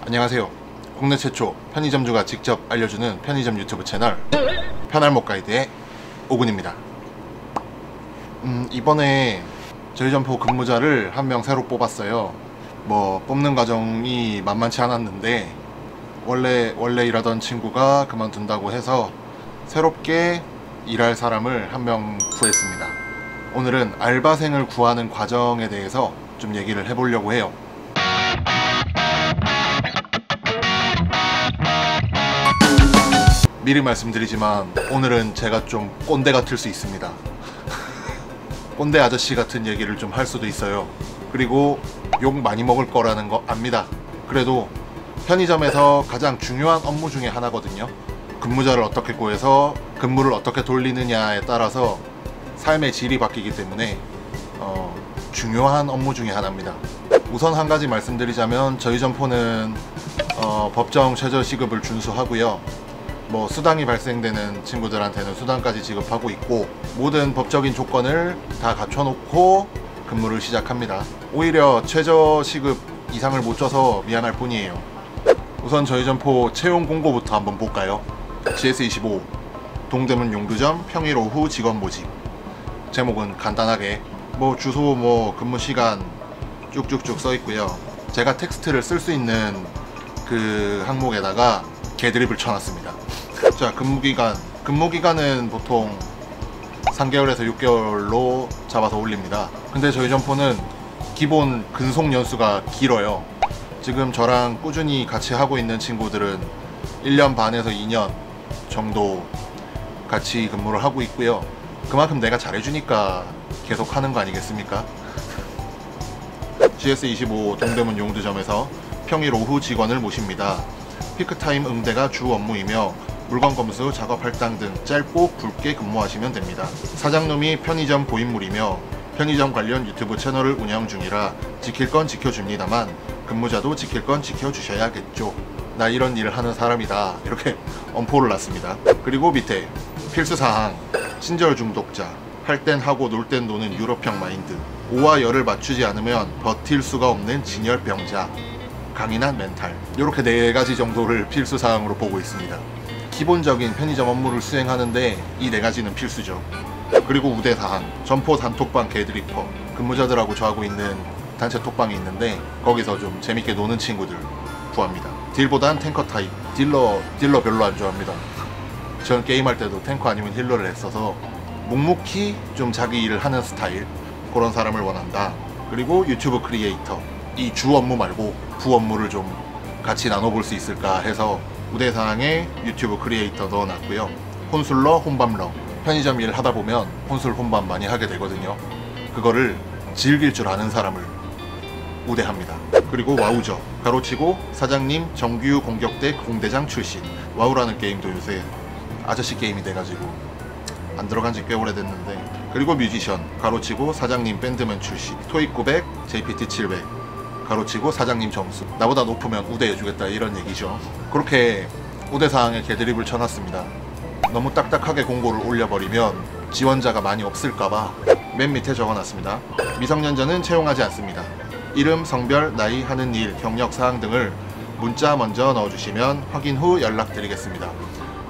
안녕하세요. 국내 최초 편의점주가 직접 알려주는 편의점 유튜브 채널 편할못 가이드의 오군입니다. 이번에 저희 점포 근무자를 한 명 새로 뽑았어요. 뽑는 과정이 만만치 않았는데 원래 일하던 친구가 그만둔다고 해서 새롭게 일할 사람을 한 명 구했습니다. 오늘은 알바생을 구하는 과정에 대해서 좀 얘기를 해보려고 해요. 미리 말씀드리지만 오늘은 제가 좀 꼰대 같을 수 있습니다. 꼰대 아저씨 같은 얘기를 좀 할 수도 있어요. 그리고 욕 많이 먹을 거라는 거 압니다. 그래도 편의점에서 가장 중요한 업무 중에 하나거든요. 근무자를 어떻게 구해서 근무를 어떻게 돌리느냐에 따라서 삶의 질이 바뀌기 때문에 중요한 업무 중에 하나입니다. 우선 한 가지 말씀드리자면 저희 점포는 법정 최저시급을 준수하고요. 수당이 발생되는 친구들한테는 수당까지 지급하고 있고 모든 법적인 조건을 다 갖춰놓고 근무를 시작합니다. 오히려 최저시급 이상을 못 줘서 미안할 뿐이에요. 우선 저희 점포 채용 공고부터 한번 볼까요? GS25 동대문 용두점 평일 오후 직원 모집. 제목은 간단하게 주소 근무 시간 쭉쭉쭉 써 있고요. 제가 텍스트를 쓸 수 있는 그 항목에다가 개드립을 쳐놨습니다. 자, 근무기간은 보통 3개월에서 6개월로 잡아서 올립니다. 근데 저희 점포는 기본 근속 연수가 길어요. 지금 저랑 꾸준히 같이 하고 있는 친구들은 1년 반에서 2년 정도 같이 근무를 하고 있고요. 그만큼 내가 잘해주니까 계속 하는 거 아니겠습니까? GS25 동대문 용두점에서 평일 오후 직원을 모십니다. 피크타임 응대가 주 업무이며 물건 검수, 작업 할당 등 짧고 굵게 근무하시면 됩니다. 사장님이 편의점 고인물이며 편의점 관련 유튜브 채널을 운영 중이라 지킬 건 지켜줍니다만 근무자도 지킬 건 지켜주셔야겠죠. 나 이런 일을 하는 사람이다. 이렇게 엄포를 놨습니다. 그리고 밑에 필수사항, 친절 중독자, 할 땐 하고 놀 땐 노는 유럽형 마인드, 오와 열을 맞추지 않으면 버틸 수가 없는 진열병자, 강인한 멘탈, 이렇게 4가지 정도를 필수사항으로 보고 있습니다. 기본적인 편의점 업무를 수행하는데 이 4가지는 필수죠. 그리고 우대사항, 점포 단톡방 개드리퍼, 근무자들하고 저하고 있는 단체 톡방이 있는데 거기서 좀 재밌게 노는 친구들 구합니다. 딜보단 탱커 타입, 딜러 별로 안 좋아합니다. 전 게임할 때도 탱커 아니면 힐러를 했어서 묵묵히 좀 자기 일을 하는 스타일, 그런 사람을 원한다. 그리고 유튜브 크리에이터, 이 주 업무 말고 부 업무를 좀 같이 나눠볼 수 있을까 해서 우대사항에 유튜브 크리에이터 넣어놨고요. 혼술러, 혼밥러, 편의점 일 하다 보면 혼술 혼밥 많이 하게 되거든요. 그거를 즐길 줄 아는 사람을 우대합니다. 그리고 와우저, 가로치고 사장님 정규 공격대 공대장 출신. 와우라는 게임도 요새 아저씨 게임이 돼가지고 안 들어간 지 꽤 오래됐는데. 그리고 뮤지션, 가로치고 사장님 밴드맨 출신. 토익 900, JPT 700, 가로치고 사장님 점수. 나보다 높으면 우대해주겠다, 이런 얘기죠. 그렇게 우대사항에 개드립을 쳐놨습니다. 너무 딱딱하게 공고를 올려버리면 지원자가 많이 없을까봐 맨 밑에 적어놨습니다. 미성년자는 채용하지 않습니다. 이름, 성별, 나이, 하는 일, 경력사항 등을 문자 먼저 넣어주시면 확인 후 연락드리겠습니다.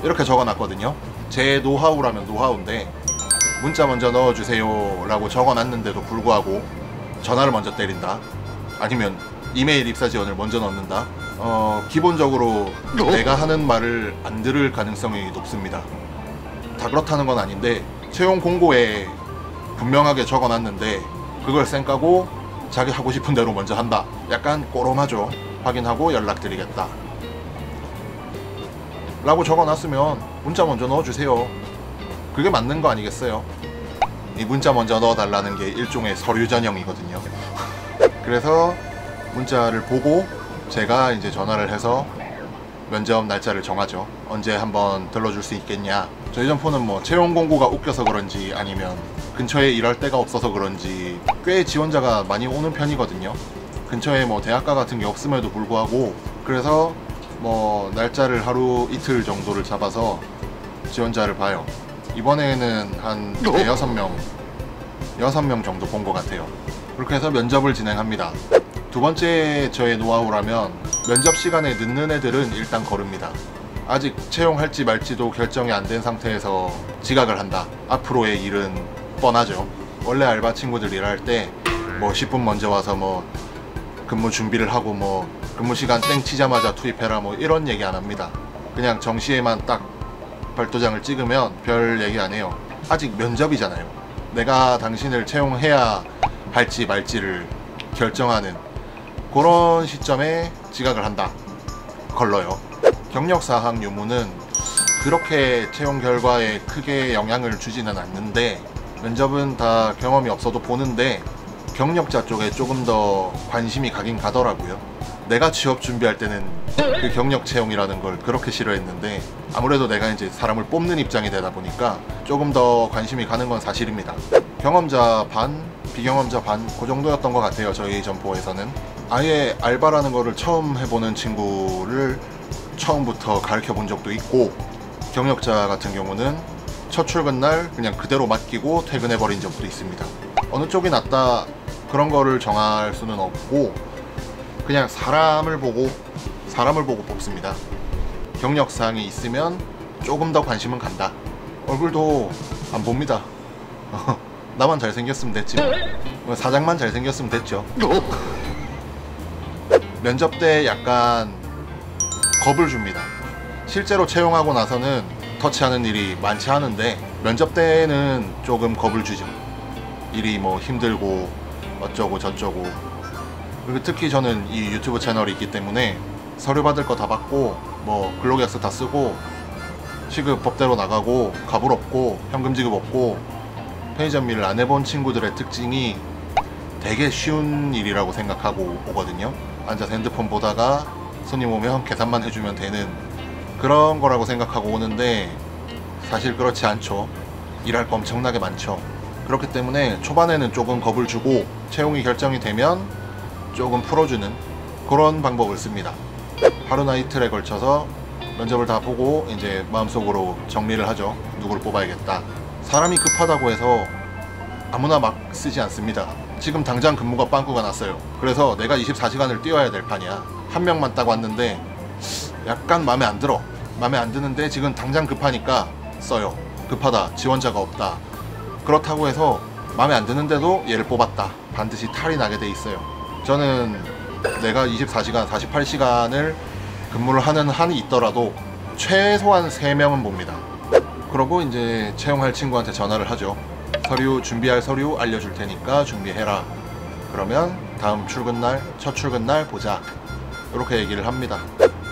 이렇게 적어놨거든요. 제 노하우라면 노하우인데 문자 먼저 넣어주세요 라고 적어놨는데도 불구하고 전화를 먼저 때린다, 아니면 이메일 입사 지원을 먼저 넣는다. 기본적으로 내가 하는 말을 안 들을 가능성이 높습니다. 다 그렇다는 건 아닌데 채용 공고에 분명하게 적어놨는데 그걸 쌩까고 자기 하고 싶은 대로 먼저 한다. 약간 꼬롬하죠. 확인하고 연락드리겠다 라고 적어놨으면 문자 먼저 넣어주세요. 그게 맞는 거 아니겠어요? 이 문자 먼저 넣어달라는 게 일종의 서류 전형이거든요. 그래서 문자를 보고 제가 이제 전화를 해서 면접 날짜를 정하죠. 언제 한번 들러줄 수 있겠냐. 저희 점포는 채용 공고가 웃겨서 그런지 아니면 근처에 일할 데가 없어서 그런지 꽤 지원자가 많이 오는 편이거든요. 근처에 대학가 같은 게 없음에도 불구하고. 그래서 날짜를 하루 이틀 정도를 잡아서 지원자를 봐요. 이번에는 한 6명 정도 본 것 같아요. 그렇게 해서 면접을 진행합니다. 두 번째 저의 노하우라면 면접 시간에 늦는 애들은 일단 거릅니다. 아직 채용할지 말지도 결정이 안 된 상태에서 지각을 한다. 앞으로의 일은 뻔하죠. 원래 알바 친구들 일할 때 뭐 10분 먼저 와서 뭐 근무 준비를 하고 뭐 근무 시간 땡 치자마자 투입해라 뭐 이런 얘기 안 합니다. 그냥 정시에만 딱 발도장을 찍으면 별 얘기 안 해요. 아직 면접이잖아요. 내가 당신을 채용해야 할지 말지를 결정하는 그런 시점에 지각을 한다. 걸러요. 경력사항 유무는 그렇게 채용 결과에 크게 영향을 주지는 않는데 면접은 다 경험이 없어도 보는데 경력자 쪽에 조금 더 관심이 가긴 가더라고요. 내가 취업 준비할 때는 그 경력 채용이라는 걸 그렇게 싫어했는데 아무래도 내가 이제 사람을 뽑는 입장이 되다 보니까 조금 더 관심이 가는 건 사실입니다. 경험자 반, 비경험자 반, 그 정도였던 것 같아요. 저희 점포에서는 아예 알바라는 거를 처음 해보는 친구를 처음부터 가르쳐 본 적도 있고, 경력자 같은 경우는 첫 출근 날 그냥 그대로 맡기고 퇴근해 버린 적도 있습니다. 어느 쪽이 낫다 그런 거를 정할 수는 없고 그냥 사람을 보고 뽑습니다. 경력사항이 있으면 조금 더 관심은 간다. 얼굴도 안 봅니다. 나만 잘생겼으면 됐지 뭐. 사장만 잘생겼으면 됐죠. 면접 때 약간 겁을 줍니다. 실제로 채용하고 나서는 터치하는 일이 많지 않은데 면접 때는 조금 겁을 주죠. 일이 뭐 힘들고 어쩌고 저쩌고. 그리고 특히 저는 이 유튜브 채널이 있기 때문에 서류 받을 거 다 받고 뭐 근로계약서 다 쓰고 시급 법대로 나가고 가불 없고 현금 지급 없고 편의점 일을 안 해본 친구들의 특징이 되게 쉬운 일이라고 생각하고 오거든요. 앉아서 핸드폰 보다가 손님 오면 계산만 해주면 되는 그런 거라고 생각하고 오는데 사실 그렇지 않죠. 일할 거 엄청나게 많죠. 그렇기 때문에 초반에는 조금 겁을 주고 채용이 결정이 되면 조금 풀어주는 그런 방법을 씁니다. 하루나 이틀에 걸쳐서 면접을 다 보고 이제 마음속으로 정리를 하죠. 누구를 뽑아야겠다. 사람이 급하다고 해서 아무나 막 쓰지 않습니다. 지금 당장 근무가 빵꾸가 났어요. 그래서 내가 24시간을 뛰어야 될 판이야. 한 명만 딱 왔는데 약간 마음에 안 들어. 마음에 안 드는데 지금 당장 급하니까 써요. 급하다, 지원자가 없다. 그렇다고 해서 마음에 안 드는데도 얘를 뽑았다. 반드시 탈이 나게 돼 있어요. 저는 내가 24시간, 48시간을 근무를 하는 한이 있더라도 최소한 3명은 봅니다. 그러고 이제 채용할 친구한테 전화를 하죠. 서류 준비할 서류 알려줄 테니까 준비해라. 그러면 다음 출근날, 첫 출근날 보자. 이렇게 얘기를 합니다.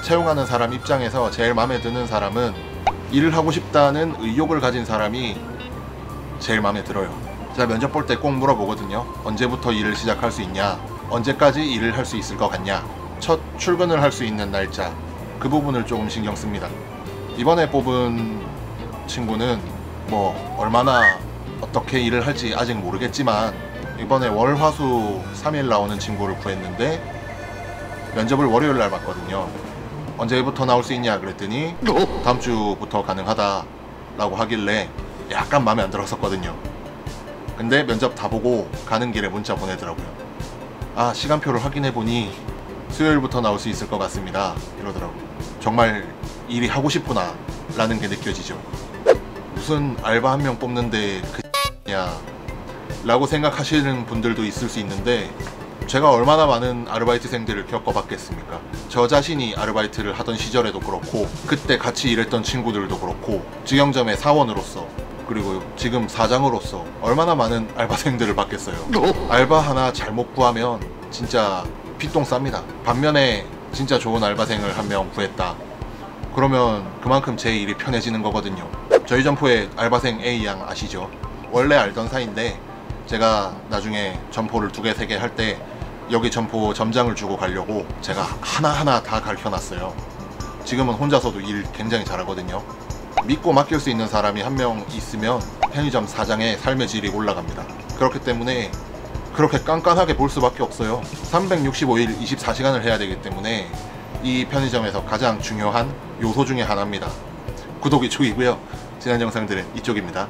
채용하는 사람 입장에서 제일 마음에 드는 사람은 일을 하고 싶다는 의욕을 가진 사람이 제일 마음에 들어요. 제가 면접 볼 때 꼭 물어보거든요. 언제부터 일을 시작할 수 있냐? 언제까지 일을 할 수 있을 것 같냐? 첫 출근을 할 수 있는 날짜, 그 부분을 조금 신경 씁니다. 이번에 뽑은 친구는 뭐 얼마나 어떻게 일을 할지 아직 모르겠지만 이번에 월, 화, 수 3일 나오는 친구를 구했는데 면접을 월요일 날 봤거든요. 언제부터 나올 수 있냐 그랬더니 다음 주부터 가능하다 라고 하길래 약간 마음에 안 들었었거든요. 근데 면접 다 보고 가는 길에 문자 보내더라고요. 아, 시간표를 확인해보니 수요일부터 나올 수 있을 것 같습니다 이러더라고요. 정말 일이 하고 싶구나 라는 게 느껴지죠. 무슨 알바 한 명 뽑는데 야 라고 생각하시는 분들도 있을 수 있는데 제가 얼마나 많은 아르바이트생들을 겪어봤겠습니까? 저 자신이 아르바이트를 하던 시절에도 그렇고 그때 같이 일했던 친구들도 그렇고 직영점의 사원으로서 그리고 지금 사장으로서 얼마나 많은 알바생들을 봤겠어요. 알바 하나 잘못 구하면 진짜 피똥 쌉니다. 반면에 진짜 좋은 알바생을 한 명 구했다. 그러면 그만큼 제 일이 편해지는 거거든요. 저희 점포에 알바생 A양 아시죠? 원래 알던 사이인데 제가 나중에 점포를 2개, 3개 할 때 여기 점포 점장을 주고 가려고 제가 하나하나 다 가르쳐놨어요. 지금은 혼자서도 일 굉장히 잘하거든요. 믿고 맡길 수 있는 사람이 한 명 있으면 편의점 사장의 삶의 질이 올라갑니다. 그렇기 때문에 그렇게 깐깐하게 볼 수밖에 없어요. 365일 24시간을 해야 되기 때문에 이 편의점에서 가장 중요한 요소 중에 하나입니다. 구독 이쪽이고요. 지난 영상들은 이쪽입니다.